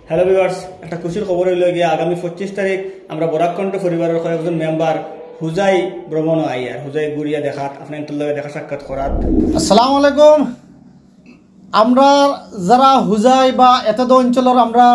Hello viewers, একটা খুশির খবর হইল গিয়ে আগামী 25 তারিখ আমরা বরাককণ্ঠ পরিবারের কয়েকজন মেম্বার হুজাই ভ্রমণ আইয়ার হুজাই গুড়িয়া দেখাত আপনাদের লগে দেখা সাক্ষাৎ করাত। আসসালামু আলাইকুম। আমরা যারা হুজাই বা এতদ অঞ্চলের আমরা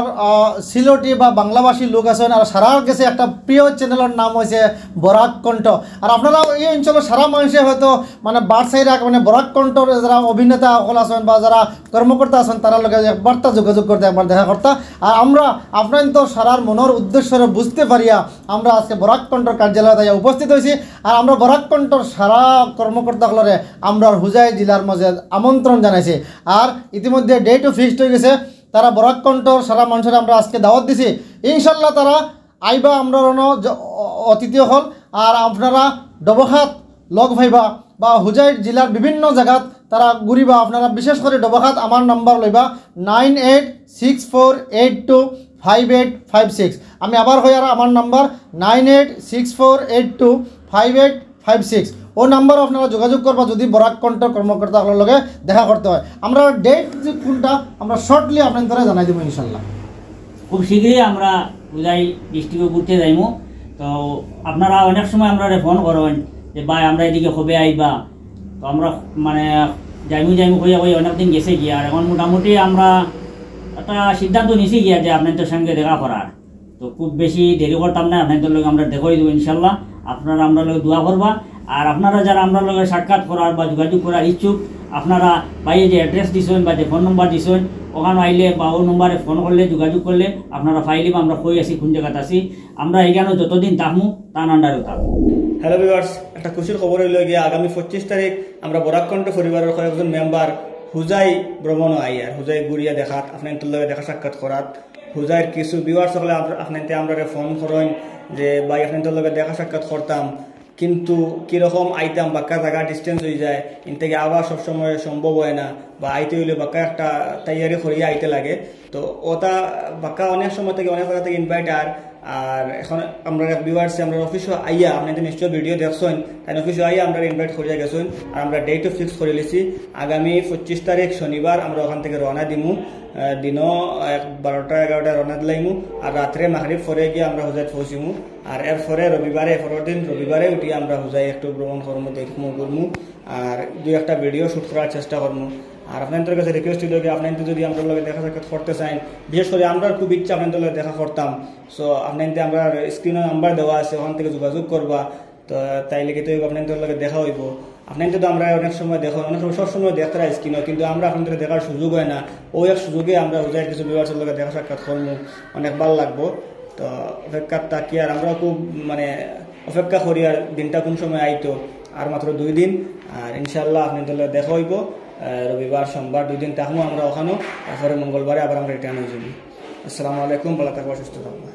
সিলেটি বা বাংলাভাষী লোক আছেন আর সারার কাছে একটা প্রিয় চ্যানেলের নাম হয়েছে বরাককণ্ঠ। আর আপনারা এই অঞ্চলের সারা মানুষে হয়তো মানে বারসাইরা মানে বরাককণ্ঠর যারা অভিনেতা সকল আছেন বা যারা কর্মকর্তা আছেন তারা লগে একবারটা যোগাযোগ করতে একবার দেখা করতে। আর আমরা আপনার তো সারার মনের উদ্দেশ্যে বুঝতে পারিয়া আমরা আজকে বরাককণ্ঠর কার্যালয়ে উপস্থিত হয়েছি। আর আমরা বরাককণ্ঠর সারা কর্মকর্তাগুলোরে আমরা হুজাই জেলার মাঝে আমন্ত্রণ জানাইছি। আর ইতিমধ্যে ডেটও ফিক্সড হয়ে গেছে। তারা বরাককণ্ঠর সারা মানুষের আমরা আজকে দাওয়াত দিছি। ইনশাল্লাহ তারা আইবা আমরা অতিথি হল। আর আপনারা ডবখাত লগ ভাইবা বা হুজাই জেলার বিভিন্ন জায়গাত তারা ঘুরিবা। আপনারা বিশেষ করে ডবখাত আমার নাম্বার লইবা 9864825856। আমি আবার হই আর আমার নাম্বার 9864825856। ও নাম্বার আপনারা যোগাযোগ করবা যদি বরাককণ্ঠ কর্মকর্তাগুলোর লগে দেখা করতে হয়। আমরা ডেট যে কোনটা আমরা শর্টলি আপনাদের জানাই দেবো ইনশাল্লাহ। খুব শীঘ্রই আমরা হুজাই ডিস্ট্রিক্টে ঘুরতে যাইমু। তো আপনারা অনেক সময় আমরা ফোন করেন যে ভাই আমরা এদিকে কবে আইবা। তো আমরা মানে যাইমু হইয়া অনেকদিন গেছে গিয়া। আর এখন মোটামুটি আমরা একটা সিদ্ধান্ত নিছি গিয়া যে আপনাদের সঙ্গে দেখা করার। তো খুব বেশি দেরি করতাম না, আপনাদের লগে আমরা দেখাই দেবো ইনশাল্লাহ। আপনারা আমরা লগে দোয়া করবা। আর আপনারা যারা আমরা লগে সাক্ষাৎ করার বা যোগাযোগ করার ইচ্ছুক আপনারা বাইরে যে অ্যাড্রেস দিছেন বা যে ফোন নম্বর দিছেন ওখানে আইলে বা ও নম্বরে ফোন করলে যোগাযোগ করলে আপনারা ফাইলে বা আমরা কই আছি কোন জায়গাত আছি। আমরা এখানে যতদিন থাকমু তার আন্ডারেও থাকবো। হ্যালো ভিউয়ার্স, একটা খুশির খবর হইল গিয়ে আগামী 25 তারিখ আমরা বরাককণ্ঠ পরিবারের কয়েকজন মেম্বার হুজাই ভ্রমণ আইয়ার হুজাই গুড়িয়া দেখাত আপনাদের লগে দেখা সাক্ষাৎ করাত। হুজাইর কিছু ভিউয়ার্স সকলে আপনাদের আমরা ফোন করেন যে ভাই আপনাদের লগে দেখা সাক্ষাৎ করতাম কিন্তু কীরকম আইতাম বাক্কা জায়গা ডিস্টেন্স হয়ে যায় ইন থেকে আবার সবসময় সম্ভব হয় না বা আইতে হইলে বাক্কা একটা তৈয়ারি করিয়ে আইতে লাগে। তো ওটা বাক্কা অনেক সময় থেকে অনেক জায়গা থেকে ইনভাইট আর এখন আমরা ভিউয়ার্সে আমরা অফিসে আইয়া আপনাদের নিশ্চয় ভিডিও দেখছেন তাই অফিসে আইয়া আমরা ইনভাইট করিয়া গেছেন। আর আমরা ডেটও ফিক্স করে লিছি আগামী 25 তারিখ শনিবার আমরা ওখান থেকে রওনা দিমু। দিনও 12টা-11টা রওনা দিলাইমু আর রাত্রে মাগরিব পরে গিয়ে আমরা হুজাইত পৌঁছিমু। আর এরপরে রবিবারে পরের দিন রবিবারে উঠি আমরা হুজাই একটু ভ্রমণ করবো দেখমু করমু আর দুই একটা ভিডিও শ্যুট করার চেষ্টা করবো। আর আপনাদের কাছে রিকোয়েস্ট হইল কি আপনাদের যদি আমরা লগে দেখা সাক্ষাৎ করতে চান বিশেষ করে আমরা খুব ইচ্ছা আপনাদের লগে দেখা করতাম। সো আপনাদের আমরা স্ক্রিনে নাম্বার দেওয়া আছে ওখান থেকে যোগাযোগ করবা। তো তাইলে কিন্তু আপনাদের লগে দেখা হইব। আপনাদের তো আমরা অনেক সময় দেখো অনেক সময় সবসময় দেখতে রাখি স্ক্রিনে কিন্তু আমরা আপনাদের দেখার সুযোগ হয় না। ওই এক সুযোগে আমরা হুজাই কিছু ভিউয়ার্সের লগে দেখা সাক্ষাৎ করবো অনেক ভালো লাগবো। তো অপেক্ষার তাকি আর আমরা খুব মানে অপেক্ষা করি আর দিনটা কোন সময় আইতো আর মাত্র 2 দিন। আর ইনশাল্লাহ আপনাদের লগে দেখা হইব রবিবার সোমবার 2 দিন থাকবো আমরা ওখানেও। তারপরে মঙ্গলবারে আবার আমরা রিটার্ন হয়ে যাবো। আসসালামু আলাইকুম, ভালো থাকবো, সুস্থ থাকবো।